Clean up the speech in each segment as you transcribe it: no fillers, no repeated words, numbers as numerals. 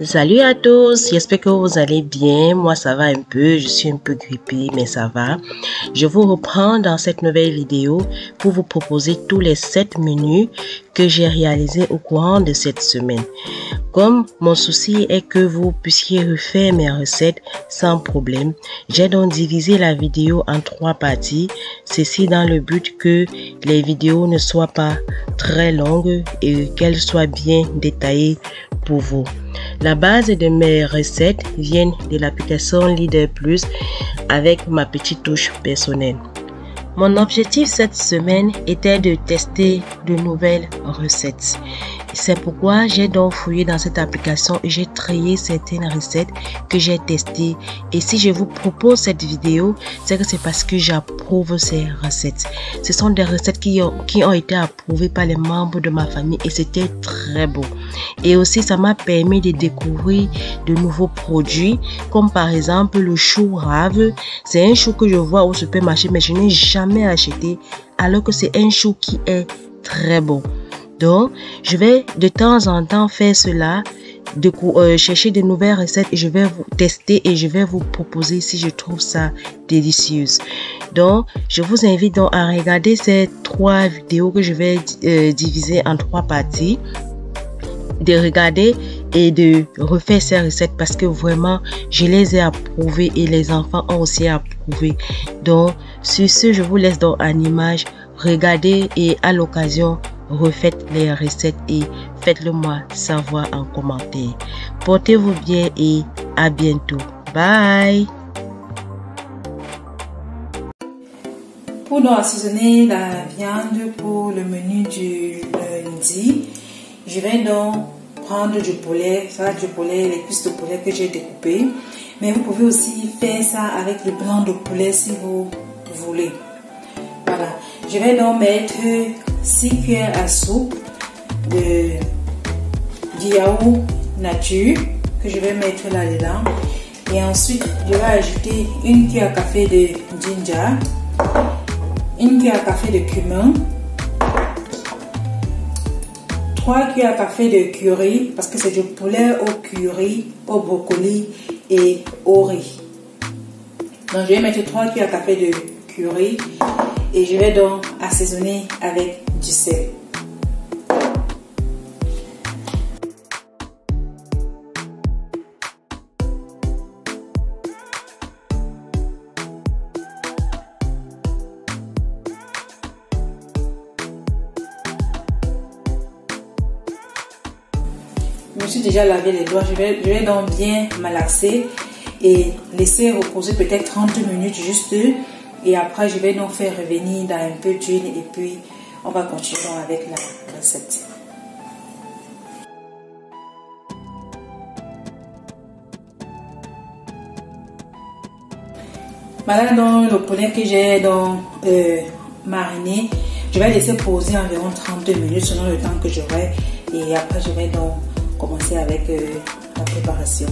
Salut à tous, j'espère que vous allez bien. Moi ça va un peu, je suis un peu grippée mais ça va. Je vous reprends dans cette nouvelle vidéo pour vous proposer tous les 7 menus que j'ai réalisés au courant de cette semaine. Comme mon souci est que vous puissiez refaire mes recettes sans problème, j'ai donc divisé la vidéo en 3 parties. Ceci dans le but que les vidéos ne soient pas très longues et qu'elles soient bien détaillées pour vous. La base de mes recettes vient de l'application Leader Plus avec ma petite touche personnelle. Mon objectif cette semaine était de tester de nouvelles recettes. C'est pourquoi j'ai donc fouillé dans cette application et j'ai trié certaines recettes que j'ai testées. Et si je vous propose cette vidéo, c'est que c'est parce que j'approuve ces recettes. Ce sont des recettes qui ont été approuvées par les membres de ma famille et c'était très beau. Et aussi, ça m'a permis de découvrir de nouveaux produits, comme par exemple le chou rave. C'est un chou que je vois au supermarché, mais je n'ai jamais acheté, alors que c'est un chou qui est très bon. Donc, je vais de temps en temps faire cela, chercher de nouvelles recettes et je vais vous tester et je vais vous proposer si je trouve ça délicieuse. Donc, je vous invite donc à regarder ces 3 vidéos que je vais diviser en 3 parties, de regarder et de refaire ces recettes parce que vraiment, je les ai approuvées et les enfants ont aussi approuvé. Donc, sur ce, je vous laisse donc en image, regardez et à l'occasion, refaites les recettes et faites-le moi savoir en commentaire. Portez-vous bien et à bientôt. Bye! Pour donc assaisonner la viande pour le menu du lundi, je vais donc prendre du poulet, les cuisses de poulet que j'ai découpées. Mais vous pouvez aussi faire ça avec le blanc de poulet si vous voulez. Voilà. Je vais donc mettre 6 cuillères à soupe de yaourt nature que je vais mettre là-dedans. Et ensuite, je vais ajouter 1 cuillère à café de ginger, 1 cuillère à café de cumin, 3 cuillères à café de curry, parce que c'est du poulet au curry, au brocoli et au riz. Donc, je vais mettre 3 cuillères à café de curry et je vais donc assaisonner avec du sel. Je me suis déjà lavé les doigts, je vais donc bien malaxer et laisser reposer peut-être 30 minutes juste. Et après, je vais donc faire revenir dans un peu d'huile et puis on va continuer avec la recette. Voilà donc le poulet que j'ai donc mariné. Je vais laisser poser environ 30 minutes selon le temps que j'aurai. Et après, je vais donc commencer avec la préparation.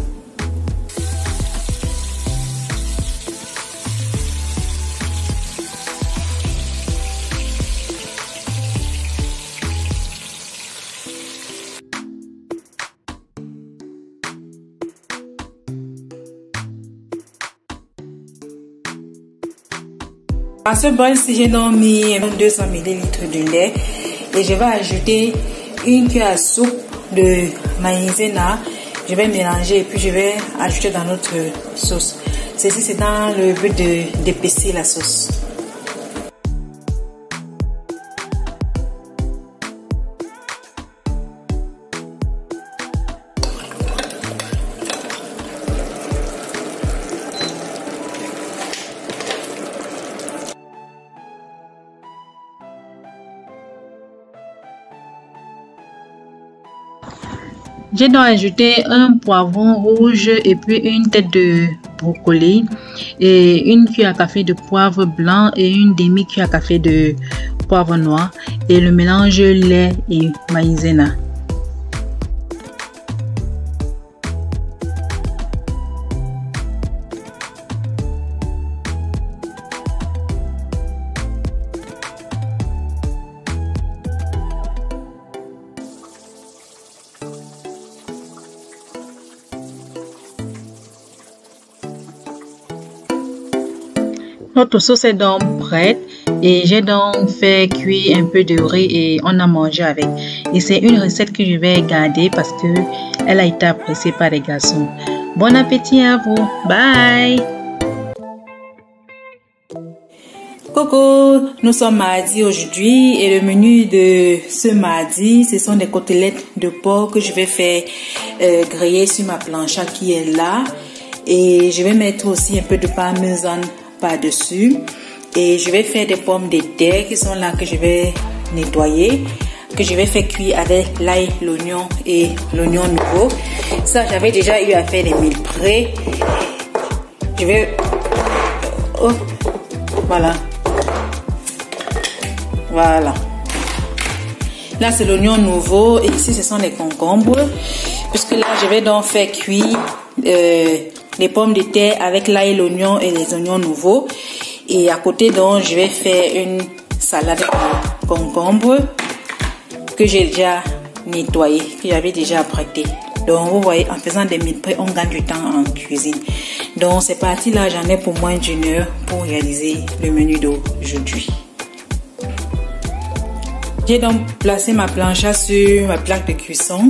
À ce bol-ci, j'ai donc mis 200 ml de lait et je vais ajouter 1 cuillère à soupe de maïzena. Je vais mélanger et puis je vais ajouter dans notre sauce. Ceci, c'est dans le but d'épaissir la sauce. J'ai donc ajouté un poivron rouge et puis une tête de brocoli et 1 cuillère à café de poivre blanc et une demi-cuillère à café de poivre noir et le mélange lait et maïzena. Notre sauce est donc prête et j'ai donc fait cuire un peu de riz et on a mangé avec. Et c'est une recette que je vais garder parce que elle a été appréciée par les garçons. Bon appétit à vous. Bye! Coucou, nous sommes mardi aujourd'hui et le menu de ce mardi, ce sont des côtelettes de porc que je vais faire griller sur ma plancha qui est là. Et je vais mettre aussi un peu de parmesan par-dessus. Et je vais faire des pommes de terre qui sont là que je vais nettoyer, que je vais faire cuire avec l'ail, l'oignon et l'oignon nouveau. Ça, j'avais déjà eu à faire des mille près. Je vais... Oh, voilà. Voilà. Là, c'est l'oignon nouveau et ici, ce sont les concombres. Puisque là, je vais donc faire cuire les pommes de terre avec l'ail, l'oignon et les oignons nouveaux. Et à côté, donc, je vais faire une salade de concombres que j'ai déjà nettoyé, que j'avais déjà apprêté. Donc, vous voyez, en faisant des mille près, on gagne du temps en cuisine. Donc, c'est parti là, j'en ai pour moins d'une heure pour réaliser le menu d'aujourd'hui. J'ai donc placé ma plancha sur ma plaque de cuisson.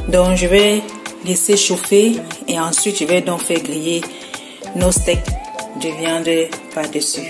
Donc, je vais laisser chauffer et ensuite, je vais donc faire griller nos steaks de viande par-dessus.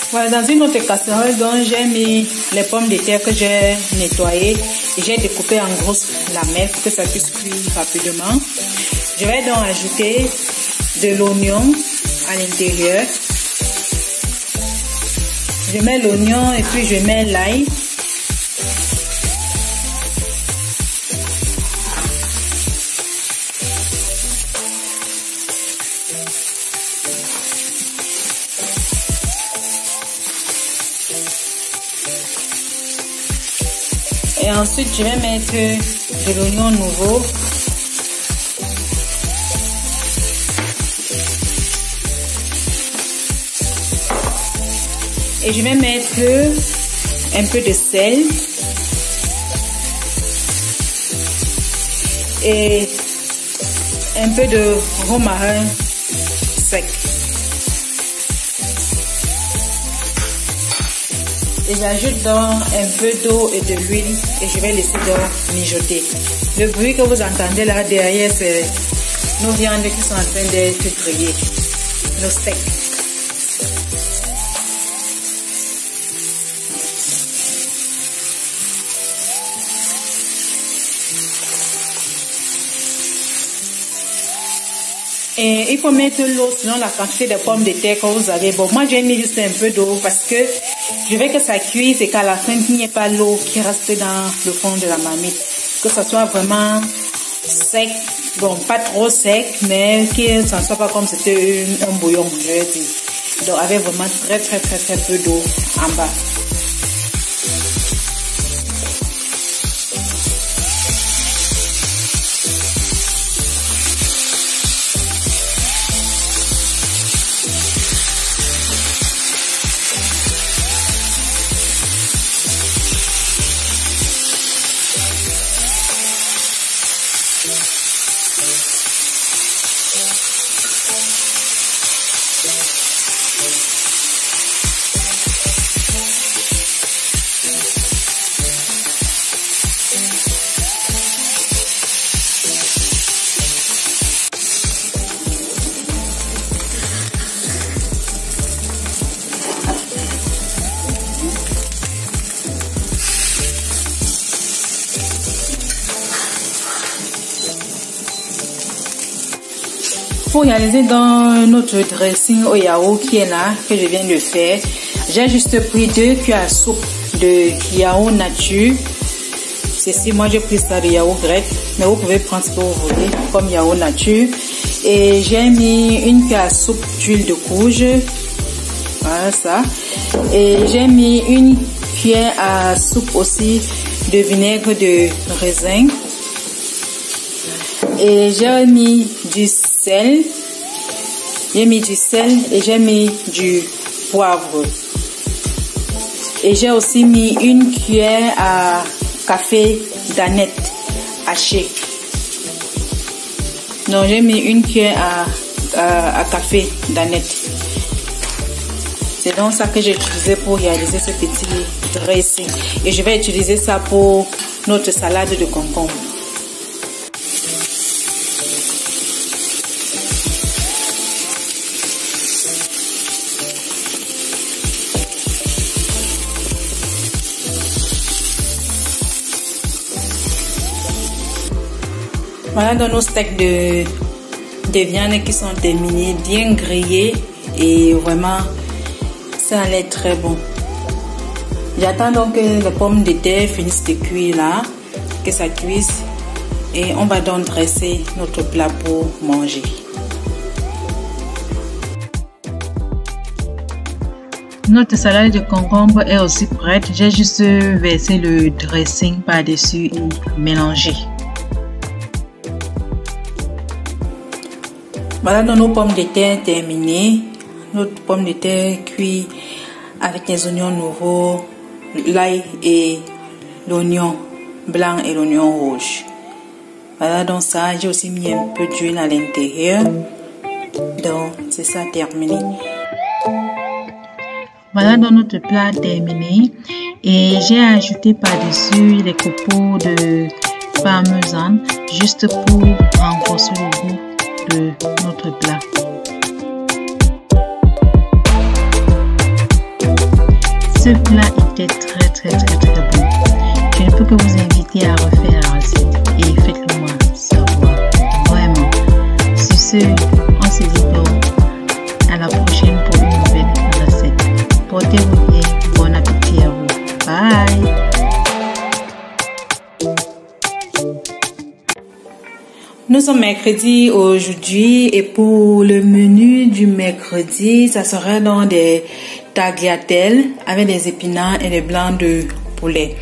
Voilà, dans une autre casserole, donc j'ai mis les pommes de terre que j'ai nettoyées et j'ai découpé en grosses lamelles pour que ça puisse cuire rapidement. Je vais donc ajouter de l'oignon à l'intérieur. Je mets l'oignon et puis je mets l'ail. Et ensuite, je vais mettre de l'oignon nouveau. Et je vais mettre un peu de sel. Et un peu de romarin sec. Et j'ajoute donc un peu d'eau et de l'huile et je vais laisser donc mijoter. Le bruit que vous entendez là derrière, c'est nos viandes qui sont en train d'être grillées, nos steaks. Et il faut mettre l'eau selon la quantité de pommes de terre que vous avez. Bon, moi j'ai mis juste un peu d'eau parce que je veux que ça cuise et qu'à la fin, il n'y ait pas l'eau qui reste dans le fond de la marmite. Que ça soit vraiment sec, bon, pas trop sec, mais que ça ne soit pas comme c'était un bouillon, je vais dire. Donc avec vraiment très peu d'eau en bas. Pour réaliser dans notre dressing au yaourt qui est là, que je viens de faire, j'ai juste pris 2 cuillères à soupe de yaourt nature. Ceci, moi j'ai pris ça de yaourt grec, mais vous pouvez prendre ce que vous voulez comme yaourt nature. Et j'ai mis 1 cuillère à soupe d'huile de courge, Voilà ça. Et j'ai mis une cuillère à soupe aussi de vinaigre de raisin. Et j'ai mis du sel. J'ai mis du sel et j'ai mis du poivre. Et j'ai aussi mis une cuillère à café d'aneth haché. Donc j'ai mis une cuillère à café d'aneth. C'est donc ça que j'ai utilisé pour réaliser ce petit dressing. Et je vais utiliser ça pour notre salade de concombre. Voilà donc nos steaks de viande qui sont terminés, bien grillés et vraiment ça a l'air très bon. J'attends donc que les pommes de terre finissent de cuire là, que ça cuise et on va donc dresser notre plat pour manger. Notre salade de concombre est aussi prête. J'ai juste versé le dressing par-dessus et mélangé. Voilà donc nos pommes de terre terminées. Notre pomme de terre cuite avec les oignons nouveaux, l'ail et l'oignon blanc et l'oignon rouge. Voilà donc ça. J'ai aussi mis un peu d'huile à l'intérieur. Donc c'est ça terminé. Voilà donc notre plat terminé. Et j'ai ajouté par-dessus les copeaux de parmesan juste pour renforcer le goût de notre plat. Ce plat était très bon. Je ne peux que vous inviter à refaire la recette et faites-le moi savoir, vraiment. Sur ce, on se dit donc à la prochaine pour une nouvelle recette. Portez-vous bien, bon appétit à vous. Bye. Nous sommes mercredi aujourd'hui et pour le menu du mercredi, ça sera dans des tagliatelles avec des épinards et des blancs de poulet.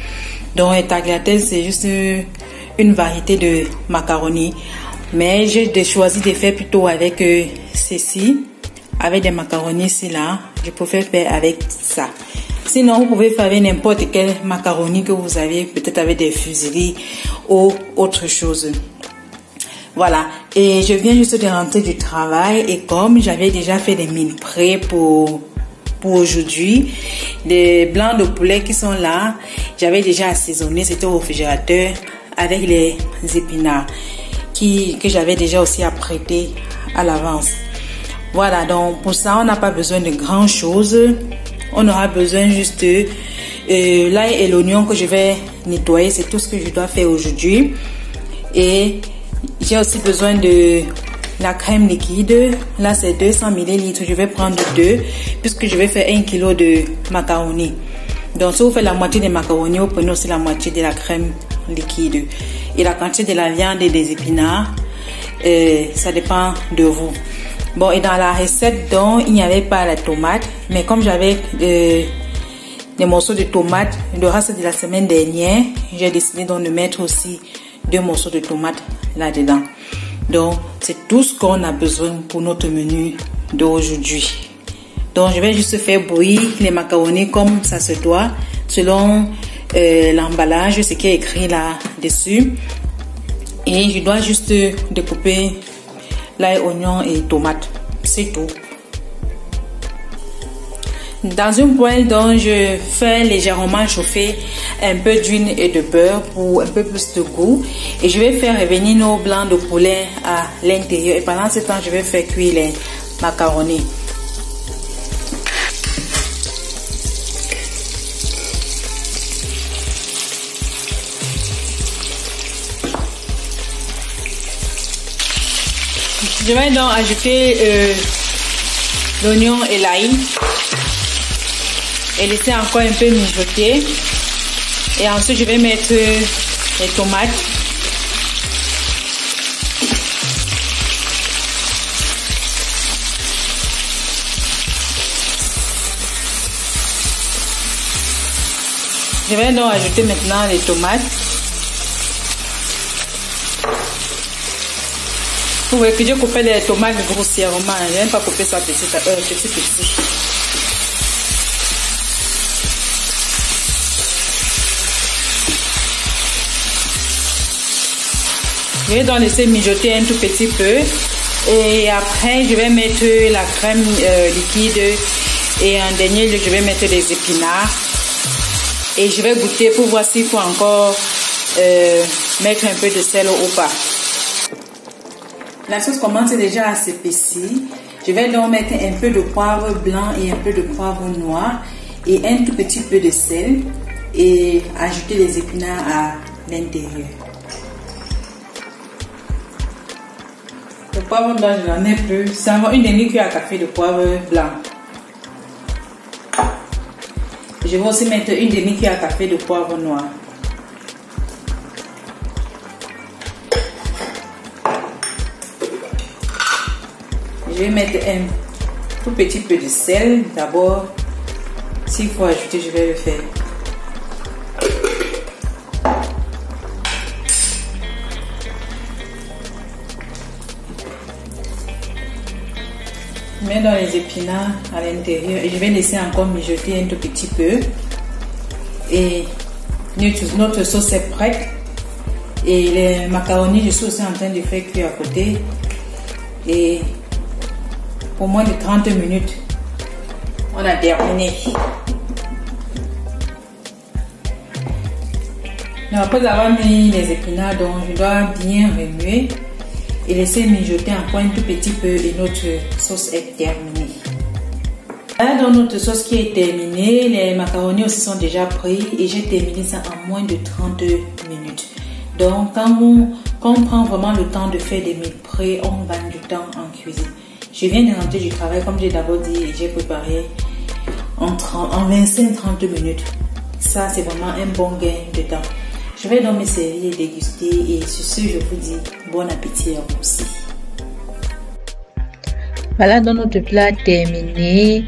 Donc les tagliatelles, c'est juste une variété de macaroni, mais j'ai choisi de faire plutôt avec ceci, avec des macaronis ici là. Je préfère faire avec ça. Sinon, vous pouvez faire avec n'importe quel macaroni que vous avez, peut-être avec des fusillis ou autre chose. Voilà, et je viens juste de rentrer du travail et comme j'avais déjà fait des mille prêts pour aujourd'hui, les blancs de poulet qui sont là, j'avais déjà assaisonné, c'était au réfrigérateur avec les épinards que j'avais déjà aussi apprêté à l'avance. Voilà, donc pour ça, on n'a pas besoin de grand chose. On aura besoin juste de l'ail et l'oignon que je vais nettoyer, c'est tout ce que je dois faire aujourd'hui. Et j'ai aussi besoin de la crème liquide. Là, c'est 200 ml. Je vais prendre 2 puisque je vais faire 1 kg de macaroni. Donc, si vous faites la moitié des macaronis, vous prenez aussi la moitié de la crème liquide. Et la quantité de la viande et des épinards, ça dépend de vous. Bon, et dans la recette, donc, il n'y avait pas la tomate. Mais comme j'avais des morceaux de tomate, le reste de la semaine dernière, j'ai décidé donc de mettre aussi 2 morceaux de tomate là-dedans. Donc, c'est tout ce qu'on a besoin pour notre menu d'aujourd'hui. Donc, je vais juste faire bouillir les macaronis comme ça se doit, selon l'emballage, ce qui est écrit là-dessus. Et je dois juste découper l'ail, oignon et tomate. C'est tout. Dans une poêle dont je fais légèrement chauffer un peu d'huile et de beurre pour un peu plus de goût. Et je vais faire revenir nos blancs de poulet à l'intérieur. Et pendant ce temps, je vais faire cuire les macaronis. Je vais donc ajouter l'oignon et l'ail. Et laisser encore un peu mijoter. Et ensuite, je vais mettre les tomates. Je vais donc ajouter maintenant les tomates. Vous voyez que j'ai coupé les tomates grossièrement. Je n'aime pas couper ça petit. Je vais donc laisser mijoter un tout petit peu. Et après, je vais mettre la crème liquide. Et en dernier lieu, je vais mettre les épinards. Et je vais goûter pour voir s'il faut encore mettre un peu de sel ou pas. La sauce commence déjà à s'épaissir. Je vais donc mettre un peu de poivre blanc et un peu de poivre noir et un tout petit peu de sel et ajouter les épinards à l'intérieur. Le poivre blanc, je n'en ai plus. C'est encore une demi-cuillère à café de poivre blanc. Je vais aussi mettre une demi-cuillère à café de poivre noir. Je vais mettre un tout petit peu de sel. D'abord, s'il faut ajouter, je vais le faire. Je mets dans les épinards à l'intérieur et je vais laisser encore mijoter un tout petit peu. Et notre sauce est prête. Et les macaronis, je suis aussi en train de faire cuire à côté. Et pour moins de 30 minutes, on a terminé. Donc après avoir mis les épinards, donc je dois bien remuer et laisser mijoter encore un tout petit peu et notre sauce est terminée. Là, dans notre sauce qui est terminée, les macaronis aussi sont déjà prêts et j'ai terminé ça en moins de 30 minutes. Donc quand on prend vraiment le temps de faire des mille prêts, on gagne du temps en cuisine. Je viens de rentrer du travail, comme j'ai d'abord dit, et j'ai préparé en 25-30 minutes. Ça, c'est vraiment un bon gain de temps. Je vais donc me servir et déguster. Et sur ce, je vous dis bon appétit à vous aussi. Voilà donc notre plat terminé.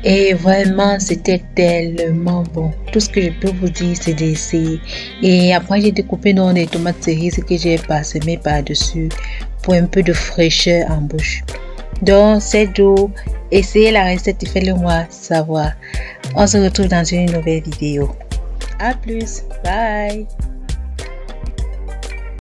Et vraiment, c'était tellement bon. Tout ce que je peux vous dire, c'est d'essayer. Et après, j'ai découpé dans des tomates cerises que j'ai parsemées par-dessus pour un peu de fraîcheur en bouche. Donc, c'est doux. Essayez la recette et faites-le moi savoir. On se retrouve dans une nouvelle vidéo. À plus. Bye.